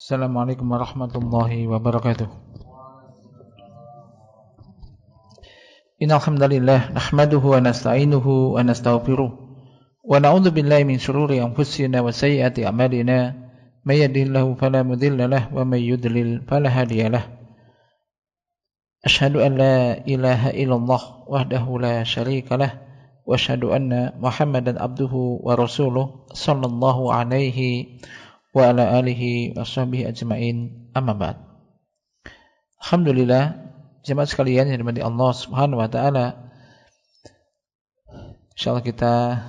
Assalamualaikum warahmatullahi wabarakatuh. Innal hamdalillah nahmaduhu wa nasta'inuhu wa nastaghfiruh wa na'udzu billahi min shururi anfusina wa sayyiati a'malina may yahdihillahu fala mudilla lahu wa may yudlil fala hadiyalah. Asyhadu an la ilaha illallah wahdahu la syarika lah wa asyhadu anna Muhammadan abduhu wa rasuluh sallallahu alaihi wa ala alihi wa sahbihi ajma'in, amma ba'd. Alhamdulillah, jemaah sekalian yang dirahmati Allah Subhanahu wa taala, insyaallah kita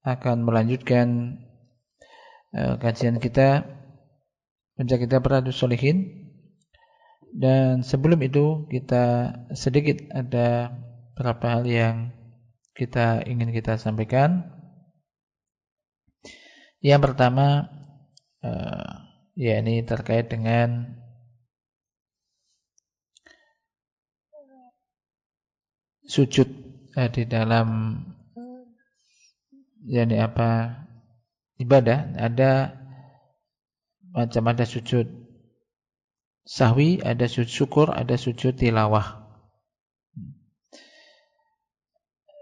akan melanjutkan kajian kita Puncak Kitab Riyadhus Shalihin. Dan sebelum itu kita sedikit ada beberapa hal yang ingin kita sampaikan. Yang pertama, ini terkait dengan sujud di dalam ibadah. Ada sujud sahwi, ada sujud syukur, ada sujud tilawah.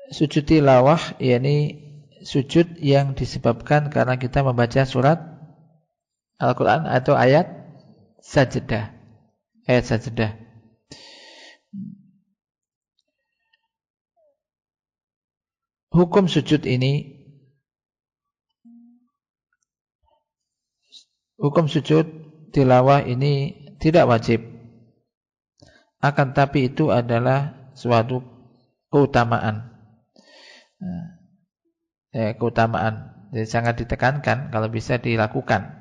Sujud tilawah sujud yang disebabkan karena kita membaca surat Al-Quran atau ayat sajdah. Hukum sujud tilawah ini tidak wajib. Akan tapi itu adalah suatu keutamaan. Jadi sangat ditekankan kalau bisa dilakukan.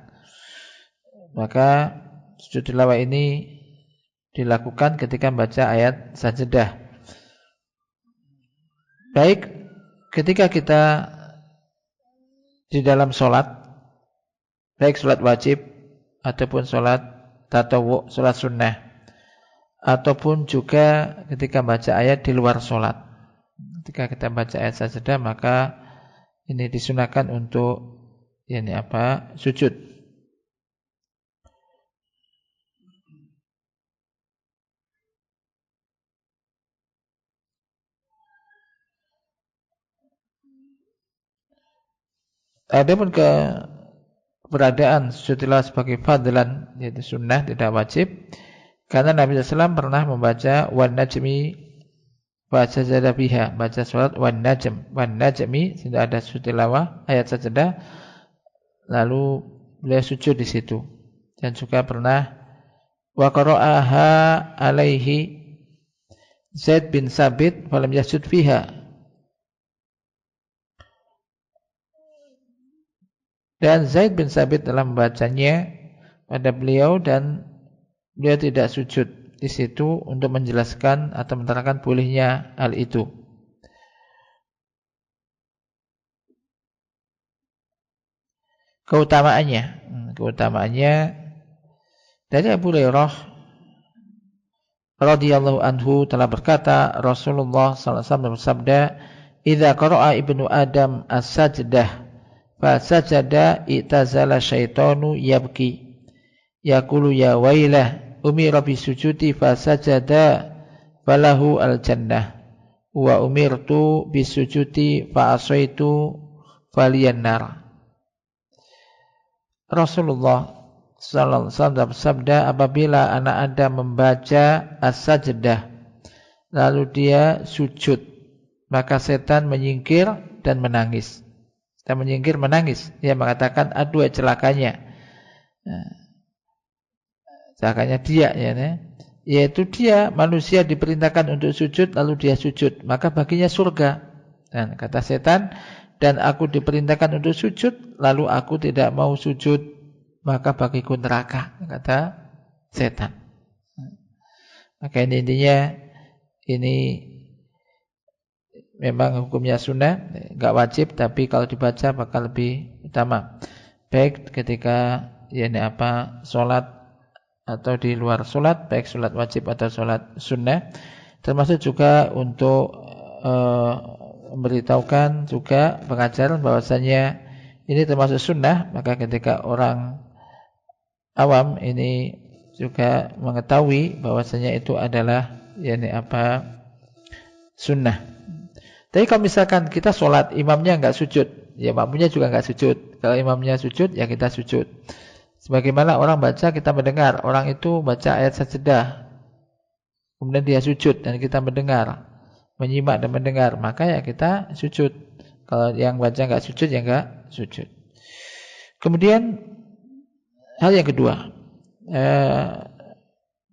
Maka sujud tilawah ini dilakukan ketika membaca ayat sajdah. Baik ketika kita di dalam sholat, baik sholat wajib ataupun sholat tatawwu, sholat sunnah, ataupun juga ketika membaca ayat di luar sholat. Ketika kita membaca ayat sajdah, maka ini disunahkan untuk sujud. Adapun keberadaan sujud tilawah sebagai fadlan, yaitu sunnah, tidak wajib, karena Nabi SAW pernah membaca wan najmi wa sajada biha, baca surat wan najmi, tidak ada sujud tilawah ayat sajdah, lalu beliau sujud di situ. Dan juga pernah wa qara'aha alaihi Zaid bin Sabit falam yasjud fiha. Dan Zaid bin Sabit telah membacanya pada beliau dan beliau tidak sujud di situ untuk menjelaskan atau menerangkan bolehnya hal itu. Keutamaannya dari Abu Hurairah radhiyallahu anhu telah berkata, Rasulullah sallallahu alaihi wasallam bersabda, "Idza qara'a ibnu Adam as-sajdah fasajada itazala syaitanu yabki yaqulu ya wailah umira bisujudi fasajada falahu al-jannah wa umirtu bisujudi fa asaitu faliyan nar." Rasulullah sallallahu alaihi wasallam bersabda, apabila anak Adam membaca as-sajdah lalu dia sujud, maka setan menyingkir dan menangis. Dia mengatakan, aduh celakanya. Celakanya dia, yaitu dia manusia diperintahkan untuk sujud lalu dia sujud, maka baginya surga. Dan kata setan, dan aku diperintahkan untuk sujud lalu aku tidak mau sujud, maka bagiku neraka, kata setan. Maka ini intinya, ini memang hukumnya sunnah, enggak wajib, tapi kalau dibaca bakal lebih utama. Baik ketika sholat atau di luar sholat, baik sholat wajib atau sholat sunnah. Termasuk juga untuk memberitahukan juga pengajaran bahwasanya ini termasuk sunnah, maka ketika orang awam ini juga mengetahui bahwasanya itu adalah sunnah. Tapi kalau misalkan kita sholat imamnya enggak sujud, ya makmumnya juga enggak sujud. Kalau imamnya sujud, ya kita sujud. Sebagaimana orang baca, kita mendengar. Orang itu baca ayat sajdah, kemudian dia sujud dan kita mendengar, menyimak dan mendengar, maka ya kita sujud. Kalau yang baca enggak sujud, ya enggak sujud. Kemudian hal yang kedua,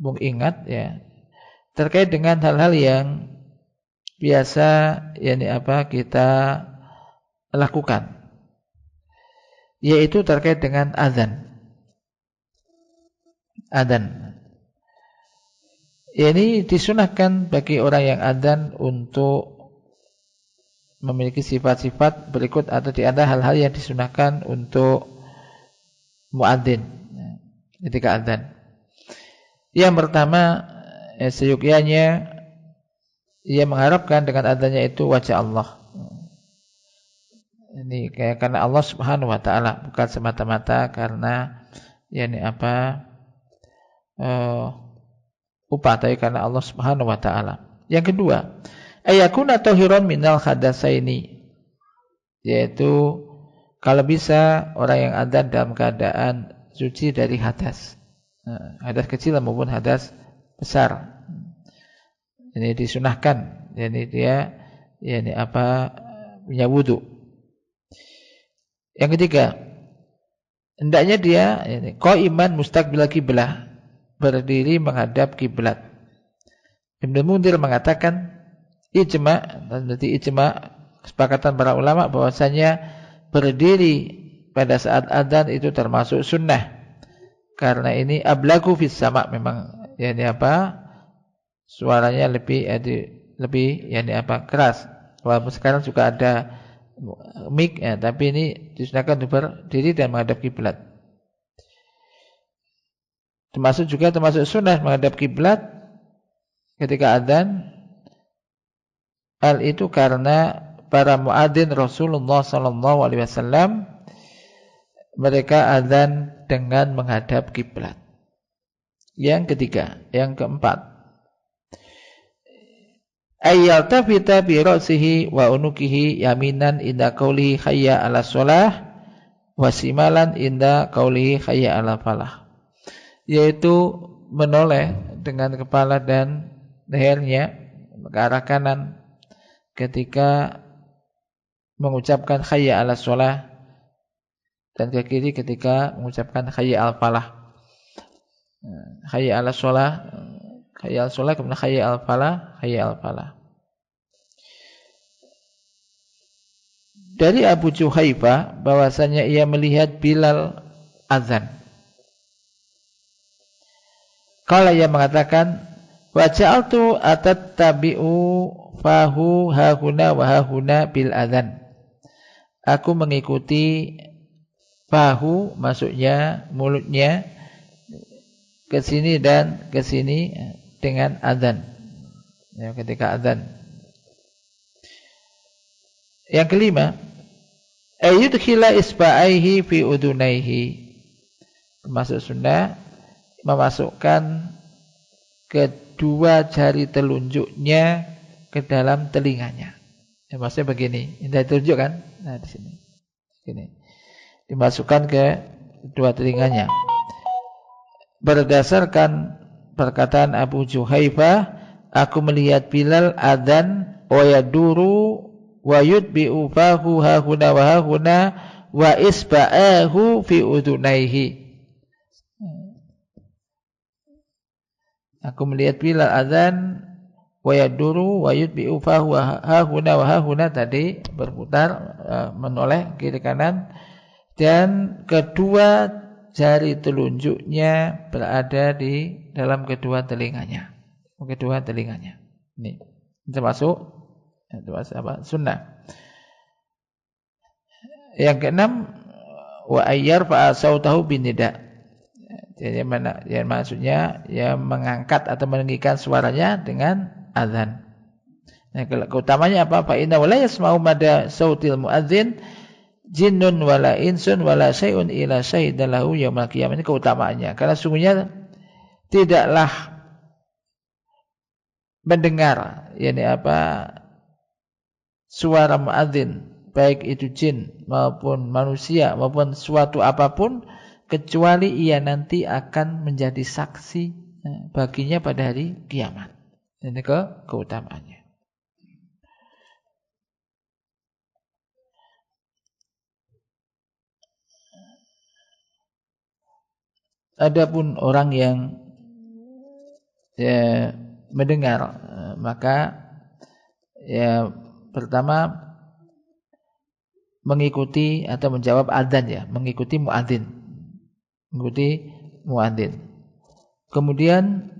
Bung ingat ya, terkait dengan hal-hal yang biasa kita lakukan, yaitu terkait dengan azan. Ini disunahkan bagi orang yang azan untuk memiliki sifat-sifat berikut, atau di antara hal-hal yang disunahkan untuk muadzin ketika azan. Yang pertama, seyogyanya ia mengharapkan dengan azannya itu wajah Allah. Ini karena Allah Subhanahu wa taala, bukan semata-mata karena upah, tapi karena Allah Subhanahu wa taala. Yang kedua, ayakuna tahiran minal hadatsaini, yaitu kalau bisa orang yang azan dalam keadaan suci dari hadas. Hadas kecil maupun hadas besar. Ini disunahkan. Jadi dia punya wudu. Yang ketiga, hendaknya dia qaiman mustaqbil qiblah, berdiri menghadap kiblat. Ibnu Munzir mengatakan berarti ijma, kesepakatan para ulama bahwasanya berdiri pada saat azan itu termasuk sunnah. Karena ini ablagu fis sama', memang suaranya lebih keras. Walaupun sekarang juga ada mic ya, tapi ini disunahkan untuk berdiri dan menghadap kiblat. Termasuk sunnah menghadap kiblat ketika azan. Hal itu karena para muadzin Rasulullah sallallahu alaihi wasallam mereka azan dengan menghadap kiblat. Yang ketiga, yang keempat, ayyaltafita bi ra'sihi wa unukihi yaminan inda qaulihi hayya 'alas shalah wa simalan inda qaulihi hayya 'alal falah, yaitu menoleh dengan kepala dan lehernya ke arah kanan ketika mengucapkan hayya 'alas shalah, dan ke kiri ketika mengucapkan hayya 'alal falah. Hayya 'alas shalah, hayya 'alas shalah, kemudian hayya 'alal falah, hayya 'alal falah. Dari Abu Juhaifah bahwasanya ia melihat Bilal azan. Kalau ia mengatakan, wa ja'altu atattabi'u fahu hahuna wa hahuna bil azan. Aku mengikuti fahu, maksudnya mulutnya, ke sini dan ke sini dengan azan. Ya, ketika azan. Yang kelima, ayyudkhila isba'aihi fi udunaihi, termasuk sunnah memasukkan kedua jari telunjuknya ke dalam telinganya. Ya, maksudnya begini, ini telunjuk kan? Nah, di sini. Gini. Dimasukkan ke kedua telinganya. Berdasarkan perkataan Abu Juhaifah, aku melihat Bilal adzan wa yaduru wa yudbi'u fahu hahuna wa hahuna wa isba'ahu fi udunaihi. Aku melihat Bilal adzan wa yaduru wa yudbi'u fahu hahuna wa hahuna, tadi berputar menoleh kiri kanan, dan kedua jari telunjuknya berada di dalam kedua telinganya. Ini termasuk sunnah. Yang keenam, wa ayyar fa sautahu bin nida. Jadi maksudnya mengangkat atau meninggikan suaranya dengan azan. Nah, keutamanya apa? Fa inna la yasma'u mada sautil muadzin, jinnun wala insun wala syai'un ila syahidalahu yaumil qiyamah. Ini keutamaannya. Karena sungguhnya tidaklah mendengar suara muadzin, baik itu jin maupun manusia maupun suatu apapun, kecuali ia nanti akan menjadi saksi baginya pada hari kiamat. Ini keutamaannya. Adapun orang yang mendengar, maka pertama mengikuti atau menjawab adzan, mengikuti muadzin. Kemudian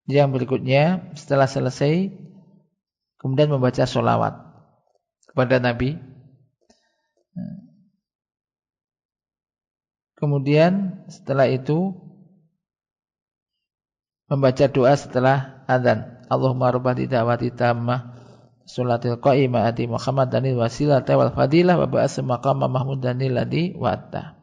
yang berikutnya setelah selesai kemudian membaca sholawat kepada Nabi. Kemudian setelah itu membaca doa setelah adzan. Allahumma rabbati da'wati tammah sholatil qa'imah ati Muhammadanil wasilata wal fadilah wa ba'as maqama mahmudanil ladzi wa'ata.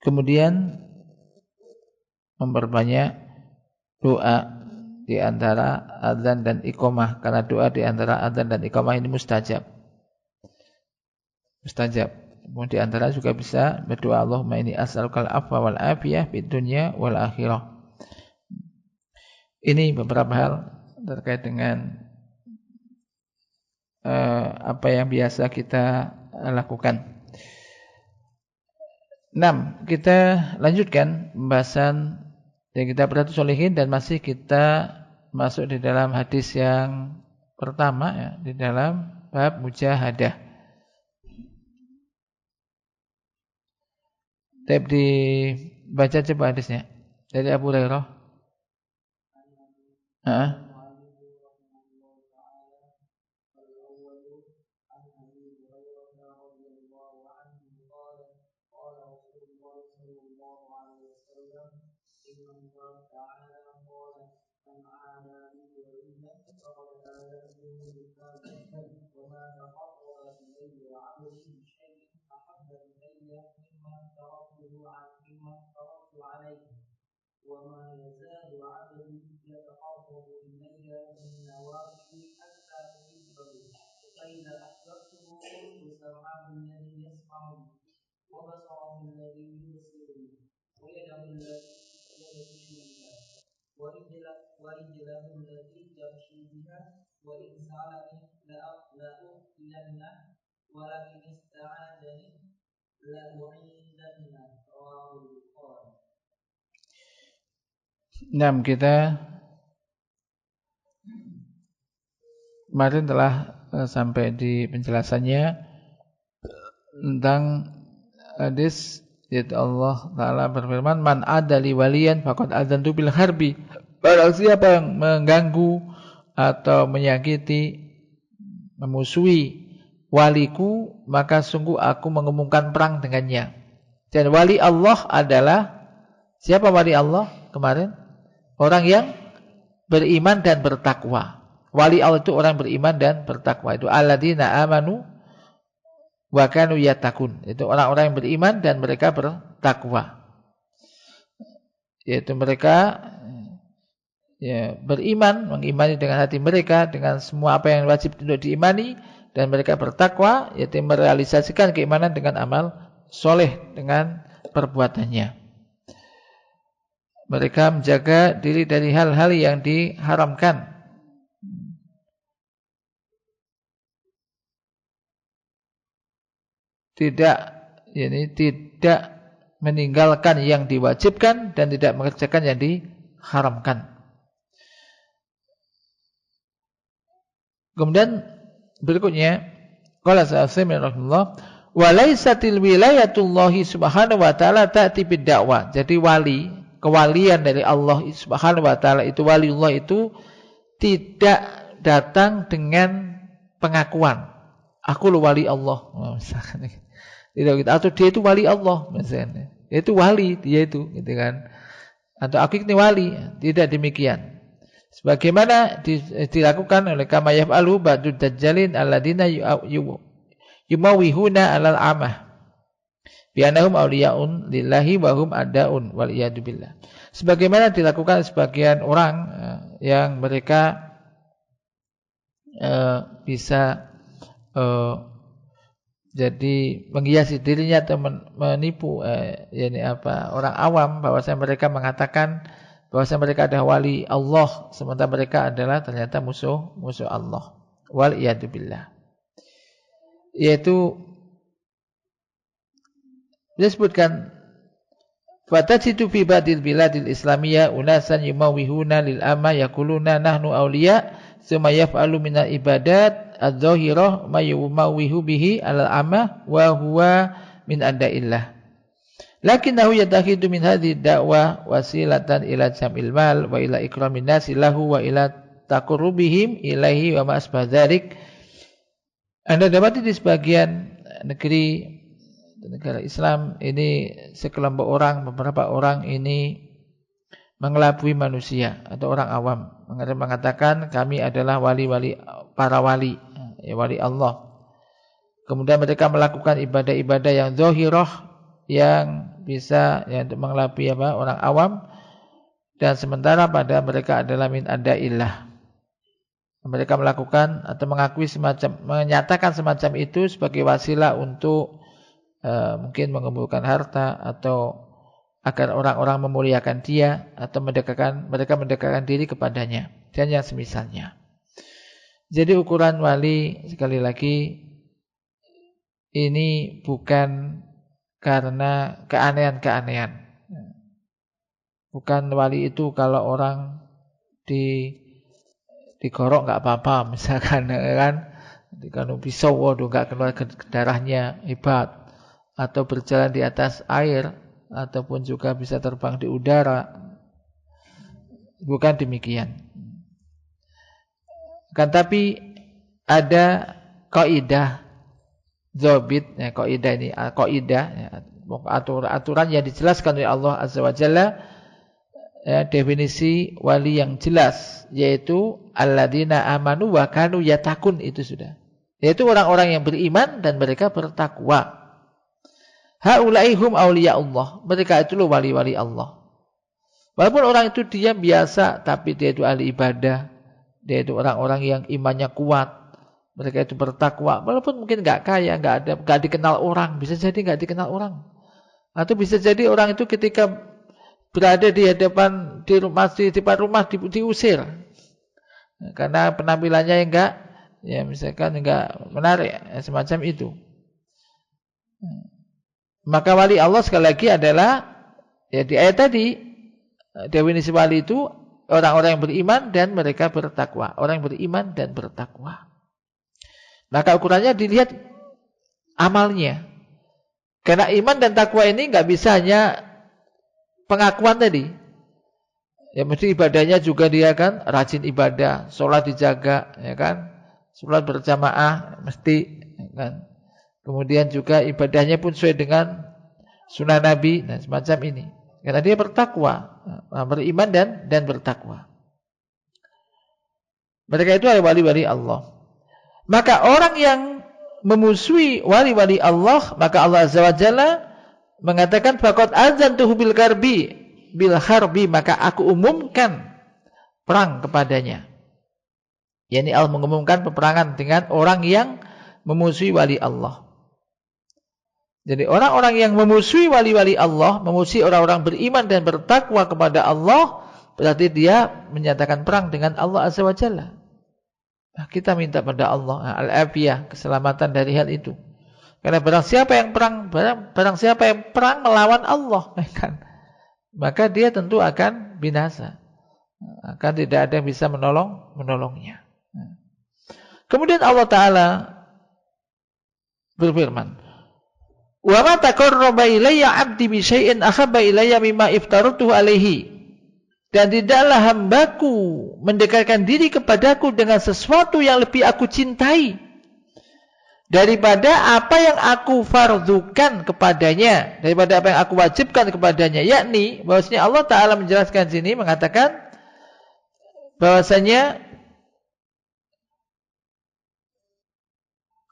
Kemudian memperbanyak doa di antara adzan dan iqamah, karena doa di antara adzan dan iqamah ini mustajab. Di antara juga bisa berdoa Allahumma inni as'alukal afwa wal afiyah fid dunya wal akhirah. Ini beberapa hal terkait dengan apa yang biasa kita lakukan. 6. Kita lanjutkan pembahasan yang kita berarti sholihin, dan masih kita masuk di dalam hadis yang pertama, di dalam bab mujahadah. Dibaca coba hadisnya dari Abu Hurairah. Kita kemarin telah sampai di penjelasannya tentang hadis yaitu Allah Ta'ala berfirman, man adali waliyan faqad adzantu bil harbi. Barang siapa yang mengganggu atau menyakiti, memusuhi waliku, maka sungguh aku mengumumkan perang dengannya. Dan wali Allah adalah, siapa wali Allah kemarin? Orang yang beriman dan bertakwa. Wali Allah itu orang beriman dan bertakwa. Itu alladzina amanu wa kanu yattaqun. Itu orang-orang yang beriman dan mereka bertakwa. Yaitu mereka beriman, mengimani dengan hati mereka, dengan semua apa yang wajib untuk diimani, dan mereka bertakwa, yaitu merealisasikan keimanan dengan amal soleh, dengan perbuatannya. Mereka menjaga diri dari hal-hal yang diharamkan. Tidak meninggalkan yang diwajibkan dan tidak mengerjakan yang diharamkan. Kemudian berikutnya, qala rahimahullah, wa laisatil wilayatullahi subhanahu wa ta'ala ta'ti bid-da'wah. Jadi kewalian dari Allah Subhanahu wa taala itu, waliullah itu tidak datang dengan pengakuan aku lu wali Allah misalkan. Tidak gitu. Atau dia itu wali Allah misalnya. Dia itu wali, dia itu gitu kan. atau aku ini wali. Tidak demikian. Sebagaimana dilakukan oleh kama yaf'alu ba'du dajjalin alladziina yumawihuna 'alal 'amah bi annahum awliya'un lillahi wa hum a'da'un wal iyadu billah. Sebagaimana dilakukan sebagian orang yang mereka bisa jadi menghiasi dirinya atau menipu orang awam bahwasanya mereka mengatakan bahwasanya mereka adalah wali Allah sementara mereka adalah ternyata musuh Allah. Wal iyadu billah. Yaitu disebutkan fatajidu fi ba'dil biladil islamiyah unasan yumawihuna lil amma yaquluna nahnu awliya summa yaf'alu minal ibadat adz-dzahirah ma yumawihu bihi alal amma wa huwa min adaillah. Lakinnahu yatakhidu min hadhihi da'wah wasilatan ila jam'il mal wa ila ikramin nasi lahu wa ila taqarrubihim ilaihi wa ma asbah dzalik. Anda dapati di sebagian negara Islam ini sekelompok orang, beberapa orang ini mengelabui manusia atau orang awam, mengatakan kami adalah wali-wali, para wali, wali Allah. Kemudian mereka melakukan ibadah-ibadah yang zahirah yang bisa untuk mengelabui orang awam, dan sementara pada mereka adalah min adaillah. Mereka melakukan atau mengakui menyatakan semacam itu sebagai wasilah untuk mungkin mengumpulkan harta atau agar orang-orang memuliakan dia atau mereka mendekatkan diri kepadanya dan yang semisalnya. Jadi ukuran wali sekali lagi ini bukan karena keanehan-keanehan. Bukan wali itu kalau orang digorok enggak apa-apa misalkan kan, dikanu pisau waduh enggak keluar darahnya hebat, atau berjalan di atas air ataupun juga bisa terbang di udara. Bukan demikian. Kan tapi ada kaidah dzabit, kaidah ini aturan yang dijelaskan oleh Allah Azza wa Jalla, definisi wali yang jelas, yaitu alladzina amanu wa kanu yatakun, itu sudah. Yaitu orang-orang yang beriman dan mereka bertakwa. Haula'i hum awliya Allah. Mereka itu wali-wali Allah. Walaupun orang itu dia biasa, tapi dia itu ahli ibadah. Dia itu orang-orang yang imannya kuat. Mereka itu bertakwa. Walaupun mungkin enggak kaya, enggak dikenal orang. Bisa jadi enggak dikenal orang. Atau bisa jadi orang itu ketika berada di hadapan di depan rumah diusir. Karena penampilannya enggak, ya misalkan enggak menarik, semacam itu. Maka wali Allah sekali lagi adalah, ya di ayat tadi, definisi wali itu orang-orang yang beriman dan mereka bertakwa. Orang yang beriman dan bertakwa. Maka ukurannya dilihat amalnya. Karena iman dan takwa ini enggak bisa hanya pengakuan tadi. Ya mesti ibadahnya juga dia kan rajin ibadah, sholat dijaga, ya kan, sholat berjamaah mesti, ya kan. Kemudian juga ibadahnya pun sesuai dengan sunnah Nabi, nah semacam ini. Karena dia bertakwa, beriman dan bertakwa. Mereka itu adalah wali-wali Allah. Maka orang yang memusuhi wali-wali Allah, maka Allah Azza wa Jalla mengatakan faqad azantuhu bil harbi, maka aku umumkan perang kepadanya. Yani Allah mengumumkan peperangan dengan orang yang memusuhi wali Allah. Jadi orang-orang yang memusuhi wali-wali Allah, memusuhi orang-orang beriman dan bertakwa kepada Allah, berarti dia menyatakan perang dengan Allah Azza wa Jalla. Nah, kita minta pada Allah al-afiyah, keselamatan dari hal itu. Karena barang siapa yang perang melawan Allah, kan, maka dia tentu akan binasa. Akan tidak ada yang bisa menolongnya. Kemudian Allah Ta'ala berfirman, wa ma taqarraba ilayya 'abdi bi syai'in ahabba ilayya mimma iftaratuhu alaihi. Dan tidaklah hambaku mendekatkan diri kepadaku dengan sesuatu yang lebih aku cintai daripada apa yang aku fardukan kepadanya, daripada apa yang aku wajibkan kepadanya, yakni bahwasanya Allah Ta'ala menjelaskan sini mengatakan bahwasanya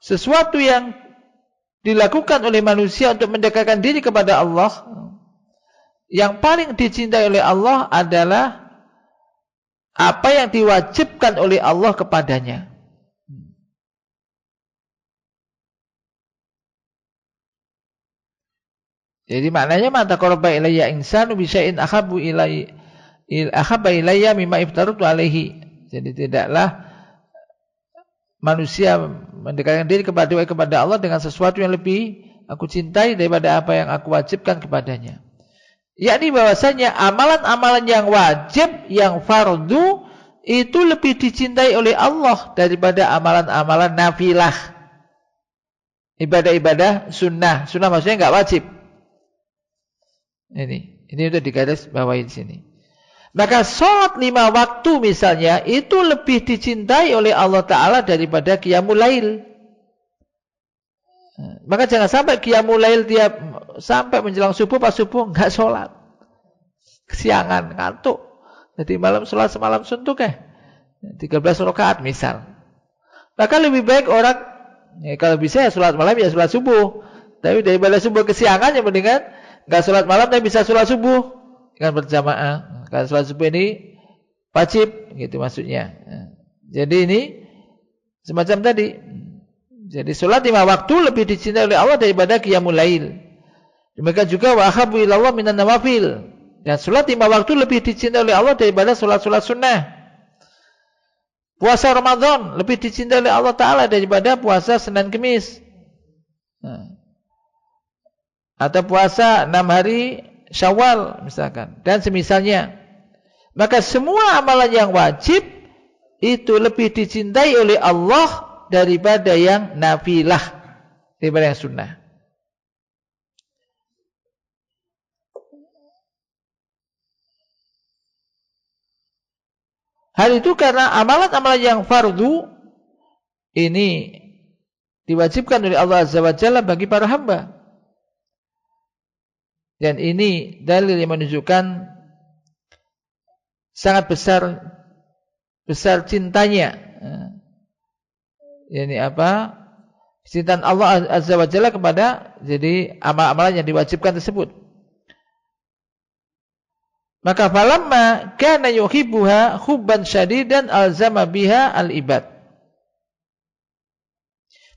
sesuatu yang dilakukan oleh manusia untuk mendekatkan diri kepada Allah, yang paling dicintai oleh Allah adalah apa yang diwajibkan oleh Allah kepadanya. Jadi maknanya ma taqarraba ilayya insanu bi syai'in ahabba ilayya mimma iftaratu alaihi. Jadi tidaklah manusia mendekatkan diri kepada Allah dengan sesuatu yang lebih aku cintai daripada apa yang aku wajibkan kepadanya. Yakni bahwasanya amalan-amalan yang wajib, yang fardu itu lebih dicintai oleh Allah daripada amalan-amalan nafilah. Ibadah-ibadah sunnah. Sunnah maksudnya enggak wajib. Ini untuk digaris bawahi di sini. Maka sholat 5 waktu misalnya itu lebih dicintai oleh Allah Ta'ala daripada qiyamul lail. Maka jangan sampai qiyamul lail tiap sampai menjelang subuh, pas subuh enggak sholat, kesiangan, ngantuk. Jadi malam sholat semalam suntuk 13 rakaat misal. Maka lebih baik orang kalau bisa ya sholat malam ya sholat subuh. Tapi daripada subuh kesiangan yang mendingan enggak sholat malam tapi bisa sholat subuh dengan berjamaah. Kalau sholat subuh ini wajib, gitu maksudnya. Jadi ini semacam tadi. Jadi sholat 5 waktu lebih dicintai oleh Allah daripada qiyamul lail. Demikian juga wa ahabbu ilallah minan nawafil. Dan sholat 5 waktu lebih dicintai oleh Allah daripada sholat-sholat sunnah. Puasa Ramadan lebih dicintai oleh Allah Ta'ala daripada puasa Senin Kemis. Atau puasa 6 hari Syawal misalkan, dan semisalnya. Maka semua amalan yang wajib itu lebih dicintai oleh Allah daripada yang nafilah, daripada yang sunnah. Hal itu karena amalan-amalan yang fardu ini diwajibkan oleh Allah Azza wa Jalla bagi para hamba. Dan ini dalil yang menunjukkan sangat besar cintanya. Yani apa? Cintaan Allah Azza wa Jalla kepada jadi amal-amalan yang diwajibkan tersebut. Maka falamma kana yuhibbuha hubban syadidan alzama biha al-ibad.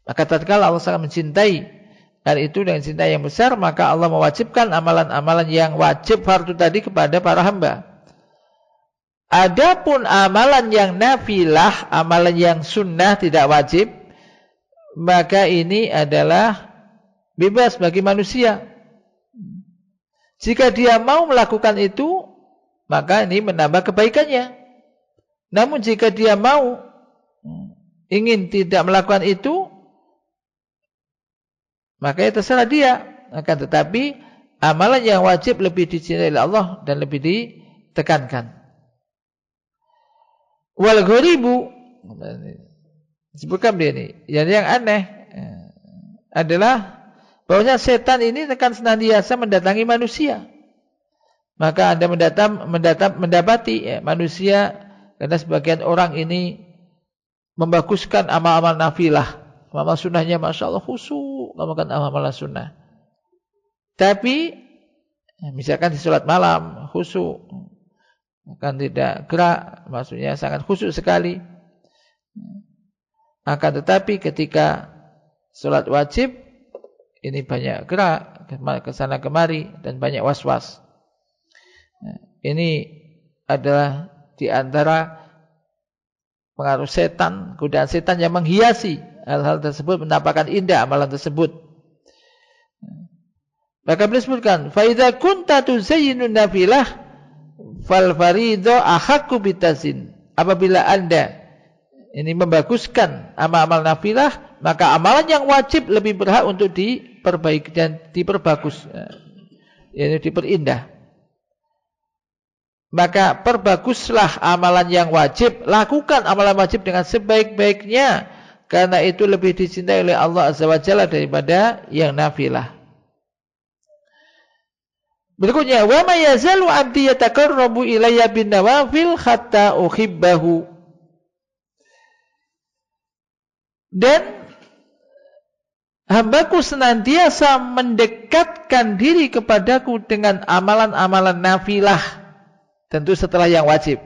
Maka tatkala Allah sangat mencintai hal itu dengan cinta yang besar, maka Allah mewajibkan amalan-amalan yang wajib fardu tadi kepada para hamba. Adapun amalan yang nafilah, amalan yang sunnah tidak wajib, maka ini adalah bebas bagi manusia. Jika dia mau melakukan itu, maka ini menambah kebaikannya. Namun jika dia mau ingin tidak melakukan itu, maka itu terserah dia. Akan tetapi amalan yang wajib lebih dicintai oleh Allah dan lebih ditekankan. Wal gharibu, sebutkan dia ini, yang aneh adalah bahwasanya setan ini akan senantiasa mendatangi manusia. Maka Anda mendapati manusia, karena sebagian orang ini membaguskan amal-amal nafilah. Amal sunnahnya Masya Allah khusyuk melakukan amal sunnah. Tapi misalkan di sholat malam khusyuk, akan tidak gerak, maksudnya sangat khusyuk sekali. Akan tetapi ketika sholat wajib, ini banyak gerak ke sana kemari dan banyak was-was. Ini adalah di antara pengaruh setan, godaan setan yang menghiasi hal-hal tersebut, menampakkan indah amalan tersebut. Maka beliau sebutkan, fa idza kunta tuzayyinun nafilah fal fariidhu ahaqqu bitazin. Apabila Anda ini membaguskan amal-amal nafilah, maka amalan yang wajib lebih berhak untuk diperbaiki dan diperbagus, yaitu diperindah. Maka perbaguslah amalan yang wajib, lakukan amalan wajib dengan sebaik-baiknya. karena itu lebih dicintai oleh Allah Azza wa Jalla daripada yang nafilah. Berikutnya, wa ma yazalu 'abdi yataqarrabu ilayya bin nawafil hatta uhibbahu. Dan hambaku senantiasa mendekatkan diri kepadaku dengan amalan-amalan nafilah, tentu setelah yang wajib.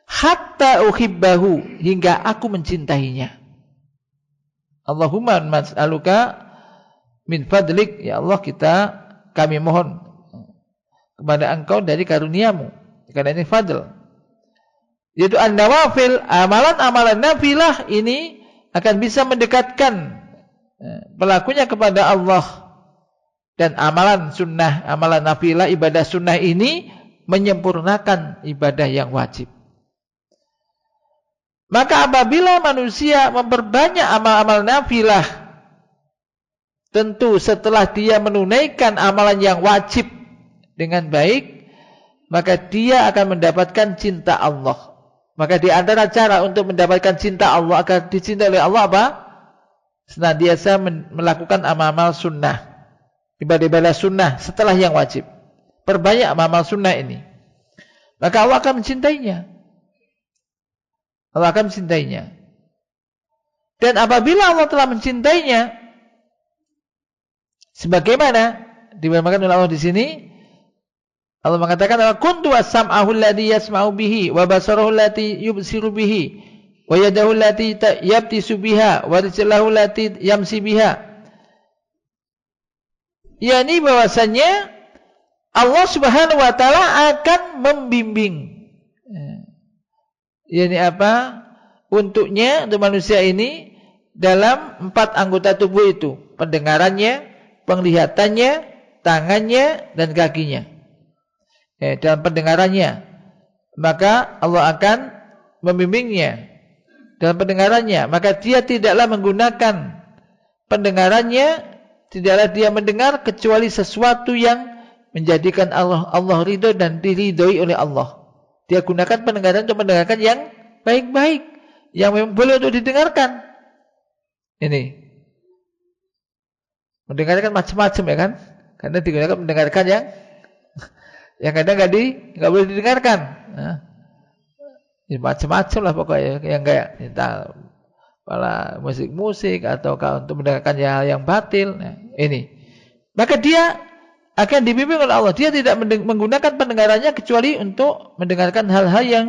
Hatta uhibbahu, hingga aku mencintainya. Allahumma mas'aluka min fadlik, ya Allah kami mohon kepada engkau dari karuniamu, karena ini fadl. Yaitu an-nawafil, amalan-amalan nafilah ini akan bisa mendekatkan pelakunya kepada Allah. Dan amalan sunnah, amalan nafilah, ibadah sunnah ini menyempurnakan ibadah yang wajib. Maka apabila manusia memperbanyak amal-amal nafilah, tentu setelah dia menunaikan amalan yang wajib dengan baik, maka dia akan mendapatkan cinta Allah. Maka di antara cara untuk mendapatkan cinta Allah, agar dicintai oleh Allah apa? Senantiasa melakukan amal-amal sunnah, ibadah-ibadah sunnah setelah yang wajib. Perbanyak amal-amal sunnah ini, maka Allah akan mencintainya. Allah akan mencintainya. Dan apabila Allah telah mencintainya, sebagaimana diberitakan oleh Allah di sini, Allah mengatakan, kuntu as-sam'ahu alladhi yasma'u bihi wa basarahu allati yubsiru bihi wa yadahu allati yabtisu biha wa rijlahu allati yamsi biha. Yani bahwasanya Allah Subhanahu wa taala akan membimbing. Yani apa? Untuknya, untuk manusia ini, dalam 4 anggota tubuh itu, pendengarannya, penglihatannya, tangannya, dan kakinya. Dalam pendengarannya, maka Allah akan membimbingnya. Dalam pendengarannya, maka dia tidaklah menggunakan pendengarannya, tidaklah dia mendengar kecuali sesuatu yang menjadikan Allah ridho dan diridhoi oleh Allah. Dia gunakan pendengaran untuk mendengarkan yang baik-baik, yang memang boleh untuk didengarkan. Ini mendengarkan macam-macam, ya kan? Karena digunakan mendengarkan yang kadang nggak boleh didengarkan. Nah, macam-macam lah pokoknya, yang kayak malah musik-musik atau untuk mendengarkan hal yang batil. Nah, ini, maka dia akan dibimbing oleh Allah. Dia tidak menggunakan pendengarannya kecuali untuk mendengarkan hal-hal yang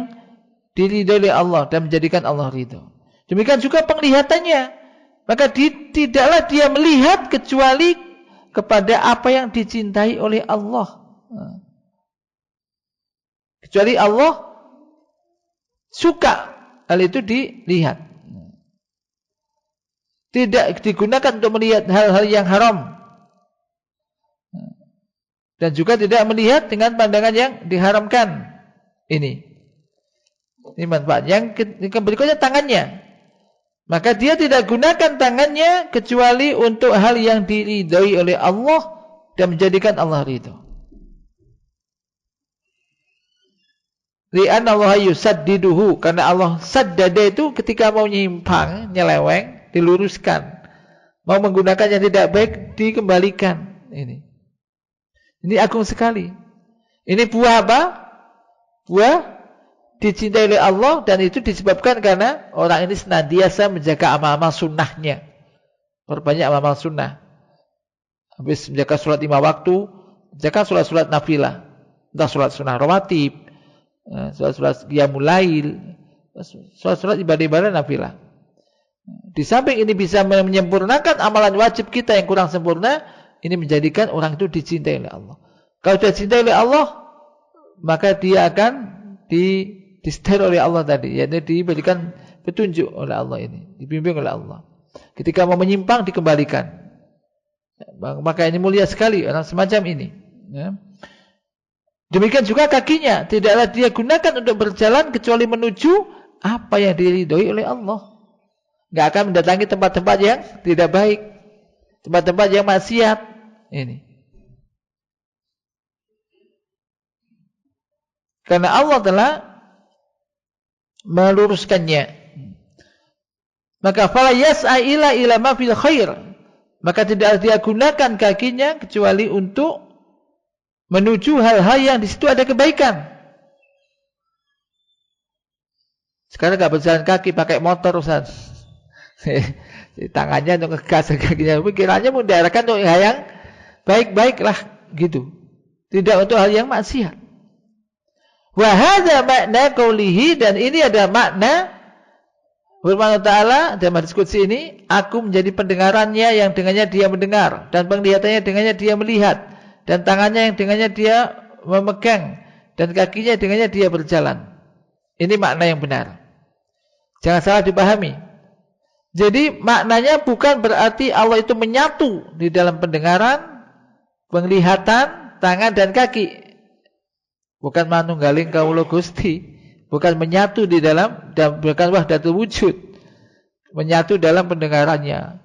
diridhoi oleh Allah dan menjadikan Allah ridho. Demikian juga penglihatannya, maka tidaklah dia melihat kecuali kepada apa yang dicintai oleh Allah. Kecuali Allah suka hal itu dilihat. Tidak digunakan untuk melihat hal-hal yang haram. Dan juga tidak melihat dengan pandangan yang diharamkan. Ini manfaat. Yang berikutnya tangannya. Maka dia tidak gunakan tangannya kecuali untuk hal yang diridhoi oleh Allah dan menjadikan Allah ridho. Li'anna Allah yusaddiduhu, karena Allah saddada itu ketika mau nyimpang, nyeleweng, diluruskan. Mau menggunakan yang tidak baik, dikembalikan. Ini agung sekali. Ini buah apa? Buah dicintai oleh Allah, dan itu disebabkan karena orang ini senantiasa menjaga amal-amal sunnahnya. Perbanyak amal-amal sunnah. Habis menjaga sholat 5 waktu, jaga sholat-sholat nafilah. Entah sholat sunnah rawatib, sholat-sholat qiyamul lail, sholat-sholat ibadah-ibadah nafilah. Di samping ini bisa menyempurnakan amalan wajib kita yang kurang sempurna, ini menjadikan orang itu dicintai oleh Allah. Kalau sudah dicintai oleh Allah, maka dia akan disetir oleh Allah tadi, yaitu diberikan petunjuk oleh Allah ini, dibimbing oleh Allah. Ketika mau menyimpang, dikembalikan. Maka ini mulia sekali orang semacam ini. Demikian juga kakinya, tidaklah dia gunakan untuk berjalan kecuali menuju apa yang diridhoi oleh Allah. Tidak akan mendatangi tempat-tempat yang tidak baik, tempat-tempat yang maksiat. Ini karena Allah telah meluruskannya. Maka fala yas'a ila ma fil khair. Maka tidak dia gunakan kakinya kecuali untuk menuju hal-hal yang di situ ada kebaikan. Sekarang enggak berjalan kaki, pakai motor Ustaz. Tangannya untuk ngegas kakinya, pikirannya mau diarahkan untuk hal yang baik-baiklah gitu. Tidak untuk hal yang maksiat. Wa hadza makna qaulihi, dan ini ada makna firman Allah Ta'ala dalam hadis qudsi ini, aku menjadi pendengarannya yang dengannya dia mendengar, dan penglihatannya dengannya dia melihat, dan tangannya yang dengannya dia memegang, dan kakinya dengannya dia berjalan. Ini makna yang benar. Jangan salah dipahami. Jadi maknanya bukan berarti Allah itu menyatu di dalam pendengaran, penglihatan, tangan dan kaki. Bukan manunggaling kawula Gusti, bukan menyatu di dalam, dan bukan wahdatul wujud, menyatu dalam pendengarannya.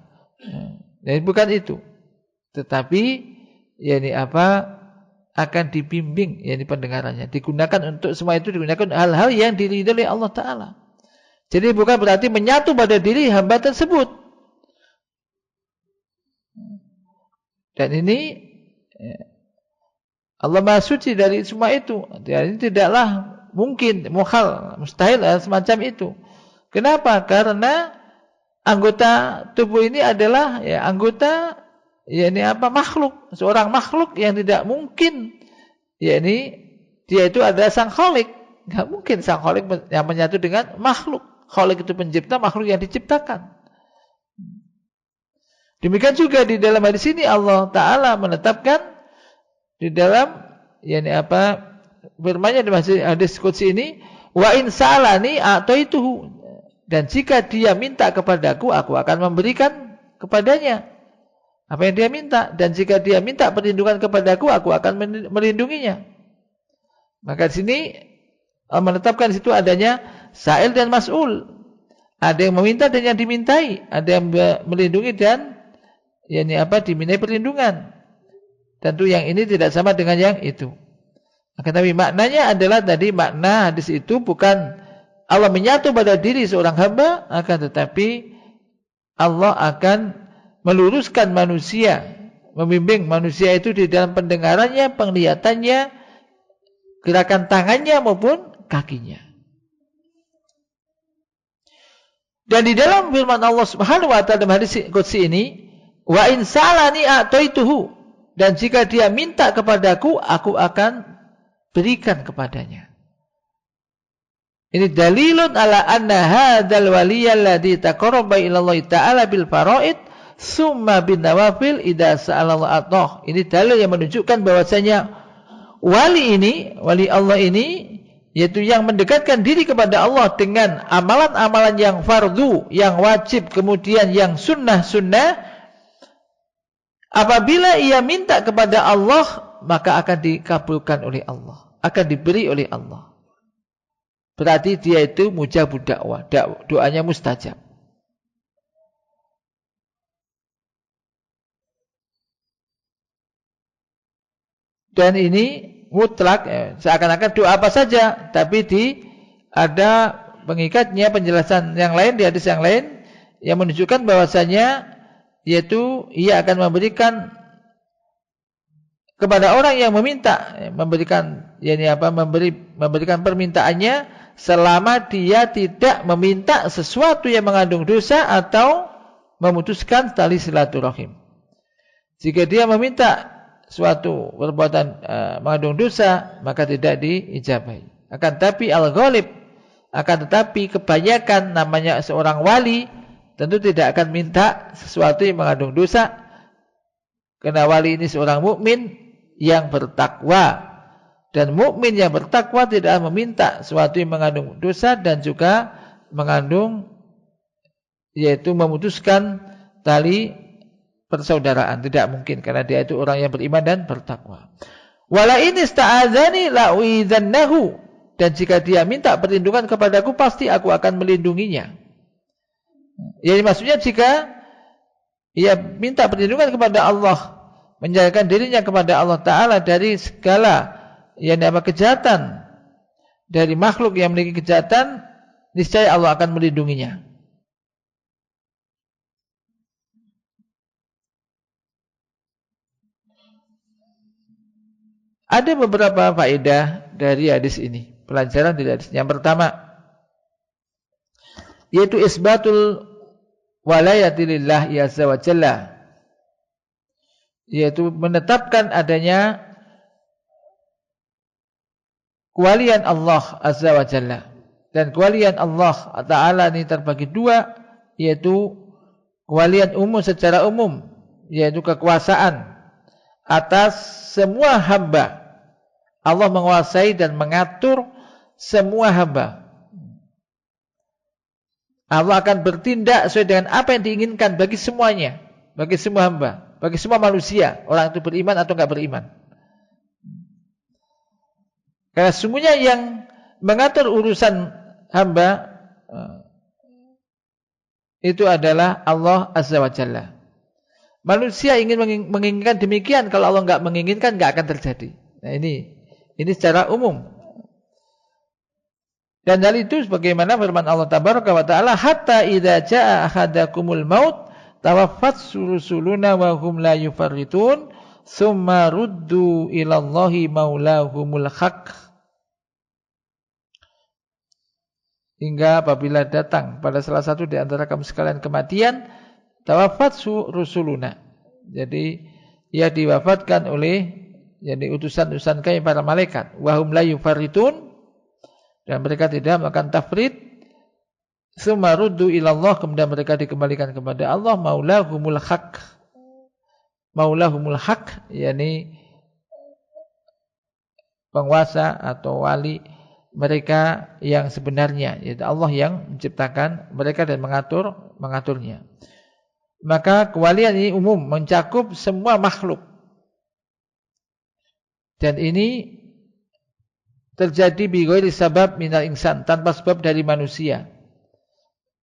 Jadi bukan itu. Tetapi yakni apa, akan dibimbing yakni pendengarannya, digunakan untuk semua itu, digunakan hal-hal yang diridhoi oleh Allah Ta'ala. Jadi bukan berarti menyatu pada diri hamba tersebut. Dan ini Allah Maha Suci dari semua itu. Dan ini tidaklah mungkin, muhal, mustahil semacam itu. Kenapa? Karena anggota tubuh ini adalah anggota makhluk, seorang makhluk yang tidak mungkin dia itu adalah sang khalik. Enggak mungkin sang khalik yang menyatu dengan makhluk. Khalik itu pencipta, makhluk yang diciptakan. Demikian juga di dalam hadis ini Allah Ta'ala menetapkan di dalam firman-Nya di hadis qudsi ini, wa in sa'alani a'taituhu, dan jika dia minta kepadaku, aku akan memberikan kepadanya apa yang dia minta, dan jika dia minta perlindungan kepadaku, aku akan melindunginya. Maka di sini Allah menetapkan di situ adanya sa'il dan mas'ul. Ada yang meminta dan yang dimintai, ada yang melindungi dan dimintai perlindungan. Tentu yang ini tidak sama dengan yang itu. Tapi maknanya adalah tadi, makna hadis itu bukan Allah menyatu pada diri seorang hamba, akan tetapi Allah akan meluruskan manusia, membimbing manusia itu di dalam pendengarannya, penglihatannya, gerakan tangannya maupun kakinya. Dan di dalam firman Allah Subhanahu wa taala dalam hadis qudsi ini, wa in sa'alani a'taituhu, dan jika dia minta kepadaku, aku akan berikan kepadanya. Ini dalilun ala anna hadzal waliyya alladhi taqarraba ila Allah Ta'ala bil faraid summa bin nawafil idza sa'ala Allah atah. Ini dalil yang menunjukkan bahwasanya wali Allah ini, yaitu yang mendekatkan diri kepada Allah dengan amalan-amalan yang fardu, yang wajib, kemudian yang sunnah-sunnah. Apabila ia minta kepada Allah, maka akan dikabulkan oleh Allah, akan diberi oleh Allah. Berarti dia itu mujabud dakwah, doanya mustajab. Dan ini mutlak, seakan-akan doa apa saja, tapi ada pengikatnya, penjelasan yang lain di hadis yang lain yang menunjukkan bahwasanya yaitu ia akan memberikan kepada orang yang meminta, memberikan memberikan permintaannya selama dia tidak meminta sesuatu yang mengandung dosa atau memutuskan tali silaturahim. Jika dia meminta suatu perbuatan mengandung dosa, maka tidak diijabahi. Akan tetapi al-ghalib, akan tetapi kebanyakan namanya seorang wali tentu tidak akan minta sesuatu yang mengandung dosa, karena wali ini seorang mukmin yang bertakwa, dan mukmin yang bertakwa tidak meminta sesuatu yang mengandung dosa dan juga mengandung, yaitu memutuskan tali persaudaraan. Tidak mungkin, karena dia itu orang yang beriman dan bertakwa. Wala in ista'adzani la'uidzannahu, dan jika dia minta perlindungan kepadaku, pasti aku akan melindunginya. Jadi maksudnya jika ia minta perlindungan kepada Allah, menjagakan dirinya kepada Allah Ta'ala dari segala kejahatan, dari makhluk yang memiliki kejahatan, niscaya Allah akan melindunginya. Ada beberapa faedah dari hadis ini. Pelajaran dari hadis. Yang pertama, yaitu isbatul walayati lillahi azza wa jalla, yaitu menetapkan adanya kewalian Allah azza wa jalla. Dan kewalian Allah Ta'ala ini terbagi dua, yaitu kewalian umum secara umum, yaitu kekuasaan atas semua hamba. Allah menguasai dan mengatur semua hamba. Allah akan bertindak sesuai dengan apa yang diinginkan bagi semuanya, bagi semua hamba, bagi semua manusia, orang itu beriman atau enggak beriman. Karena semuanya yang mengatur urusan hamba itu adalah Allah azza wa jalla. Manusia ingin menginginkan demikian, kalau Allah enggak menginginkan enggak akan terjadi. Nah ini secara umum. Dan hal itu sebagaimana firman Allah tabaraka wa taala, hatta idza jaa ahadakumul maut tawaffat rusuluna wa hum la yufarritun summa ruddu ila Allahi maulahumul haq. Hingga apabila datang pada salah satu di antara kamu sekalian kematian, tawaffat rusuluna. Jadi ia diwafatkan oleh utusan-utusan kami para malaikat, wa hum la yufarritun, dan mereka tidak melakukan tafrid. Summa ruddu ilallah, kemudian mereka dikembalikan kepada Allah, maulahumul haq. Maulahumul haq, yakni penguasa atau wali mereka yang sebenarnya, yaitu Allah yang menciptakan mereka dan mengaturnya. Maka kewalian ini umum, mencakup semua makhluk. Dan ini terjadi bi ghairi sabab minal insan, tanpa sebab dari manusia.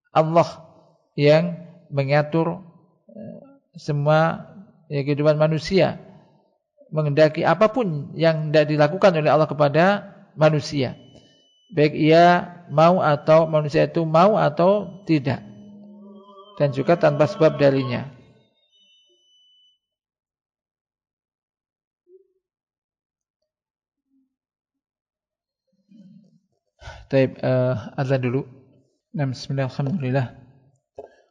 Allah yang mengatur semua kehidupan manusia, menghendaki apapun yang tidak dilakukan oleh Allah kepada manusia, baik ia mau atau manusia itu mau atau tidak, dan juga tanpa sebab darinya. Baik, azan dulu. Bismillahirrahmanirrahim.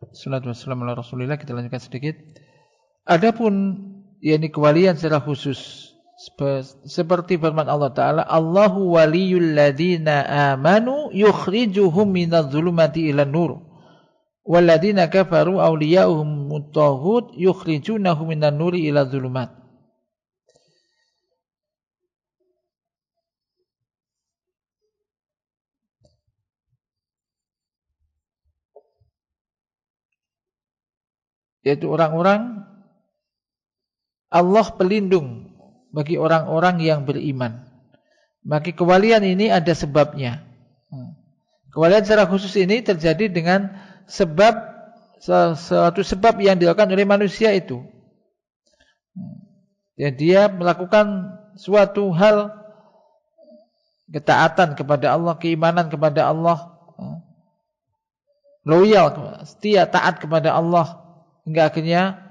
Wassalatu wassalamu ala Rasulillah. Kita lanjutkan sedikit. Adapun yakni kewalian secara khusus seperti firman Allah Ta'ala, Allahu waliyul ladzina amanu yukhrijuhum minadh dhulumati ilan nur wal ladzina kafaru awliya'uhum at-taghut yukhrijunahum minan nuri ila dhulumat. Yaitu orang-orang Allah pelindung bagi orang-orang yang beriman. Maka kewalian ini ada sebabnya. Kewalian secara khusus ini terjadi dengan suatu sebab yang dilakukan oleh manusia itu. Ya, dia melakukan suatu hal ketaatan kepada Allah, keimanan kepada Allah, loyal, setia, taat kepada Allah, hingga akhirnya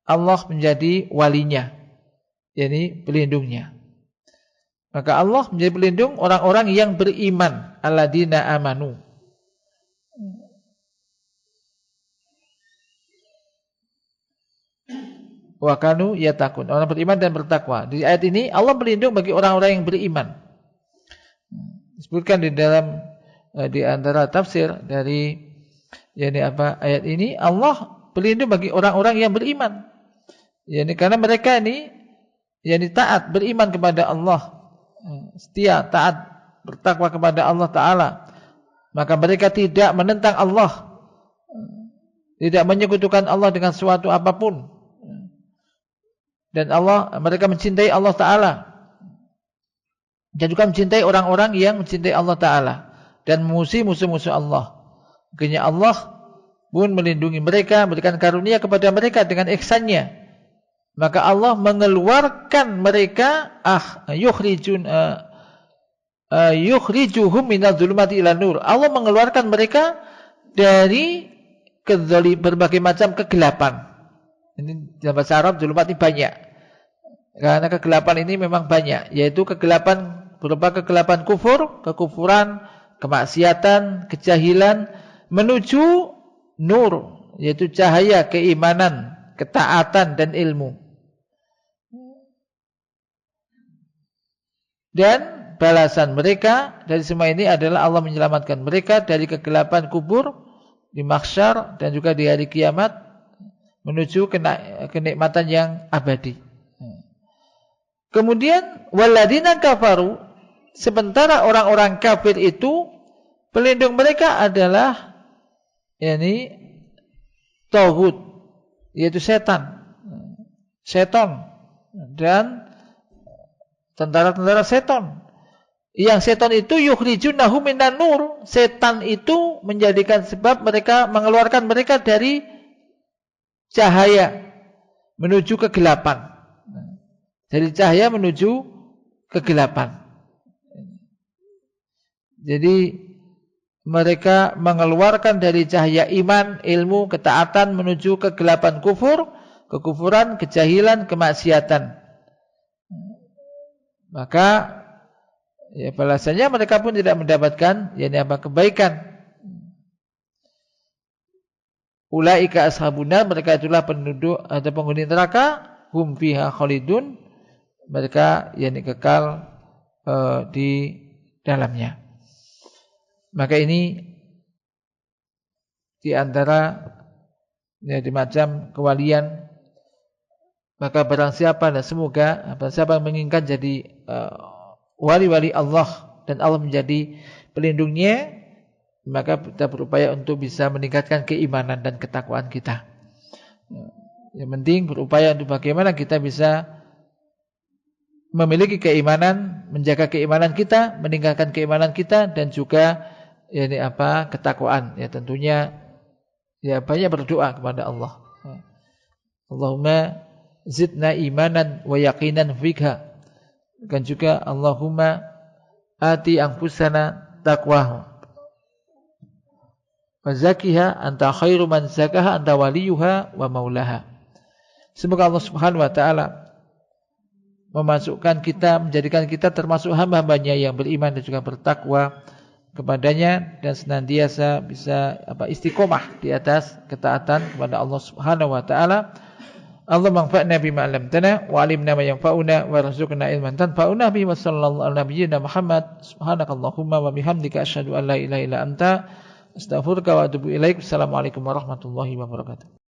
Allah menjadi walinya, yakni pelindungnya. Maka Allah menjadi pelindung orang-orang yang beriman, alladzina amanu. Wa kanu yattaqun, orang beriman dan bertakwa. Di ayat ini Allah pelindung bagi orang-orang yang beriman. Disebutkan di antara tafsir dari ayat ini, Allah pelindung bagi orang-orang yang beriman. Karena mereka ini taat, beriman kepada Allah, setia, taat, bertakwa kepada Allah Ta'ala. Maka mereka tidak menentang Allah, tidak menyekutukan Allah dengan suatu apapun. Dan mereka mencintai Allah Ta'ala, dan juga mencintai orang-orang yang mencintai Allah Ta'ala, dan memusuhi musuh-musuh Allah. Akhirnya Allah pun melindungi mereka, memberikan karunia kepada mereka dengan ihsannya. Maka Allah mengeluarkan mereka, yukhrijuhum minadh dhulumati ilan nur. Allah mengeluarkan mereka dari berbagai macam kegelapan. Ini dalam bahasa Arab dhulumat ini banyak. Karena kegelapan ini memang banyak, yaitu kegelapan berupa kegelapan kufur, kekufuran, kemaksiatan, kejahilan, menuju nur, yaitu cahaya keimanan, ketaatan dan ilmu. Dan balasan mereka dari semua ini adalah Allah menyelamatkan mereka dari kegelapan kubur di mahsyar dan juga di hari kiamat menuju kenikmatan yang abadi. Kemudian waladina kafaru, sementara orang-orang kafir itu pelindung mereka adalah taghut, yaitu setan dan tentara-tentara setan. Yang setan itu yukhrijunahu minan nur, setan itu menjadikan sebab mereka mengeluarkan mereka dari cahaya menuju kegelapan. Dari cahaya menuju kegelapan. Jadi mereka mengeluarkan dari cahaya iman, ilmu, ketaatan menuju kegelapan kufur, kekufuran, kejahilan, kemaksiatan. Maka ya balasannya mereka pun tidak mendapatkan kebaikan. Ulaika ashabuna, mereka itulah penduduk atau penghuni neraka, hum fiha khalidun, mereka kekal di dalamnya. Maka ini di antara di macam kewalian. Maka barang siapa dan semoga barang siapa yang menginginkan jadi wali-wali Allah dan Allah menjadi pelindungnya, maka kita berupaya untuk bisa meningkatkan keimanan dan ketakwaan kita. Yang penting berupaya untuk bagaimana kita bisa memiliki keimanan, menjaga keimanan kita, meningkatkan keimanan kita, dan juga ketakwaan. Ya tentunya banyak berdoa kepada Allah. Allahumma zidna imanan wa yaqinan fikha. Dan juga Allahumma ati anfusana taqwaha wa zakiha anta khairu man zakaha anta waliyuha wa maulaha. Semoga Allah Subhanahu wa taala memasukkan kita, menjadikan kita termasuk hamba-hambanya yang beriman dan juga bertakwa kepadanya, dan senantiasa bisa istiqomah di atas ketaatan kepada Allah Subhanahu wa taala. Allah manfa'na bima 'allamtana wa 'allimna ma yanfa'una wa rzuqna ilman tanfa'una bihi wa sallallahu ala nabiyyina Muhammad. Subhanakallahumma wa bihamdika asyhadu an la ilaha illa anta astaghfiruka wa atubu ilaik. Assalamualaikum warahmatullahi wabarakatuh.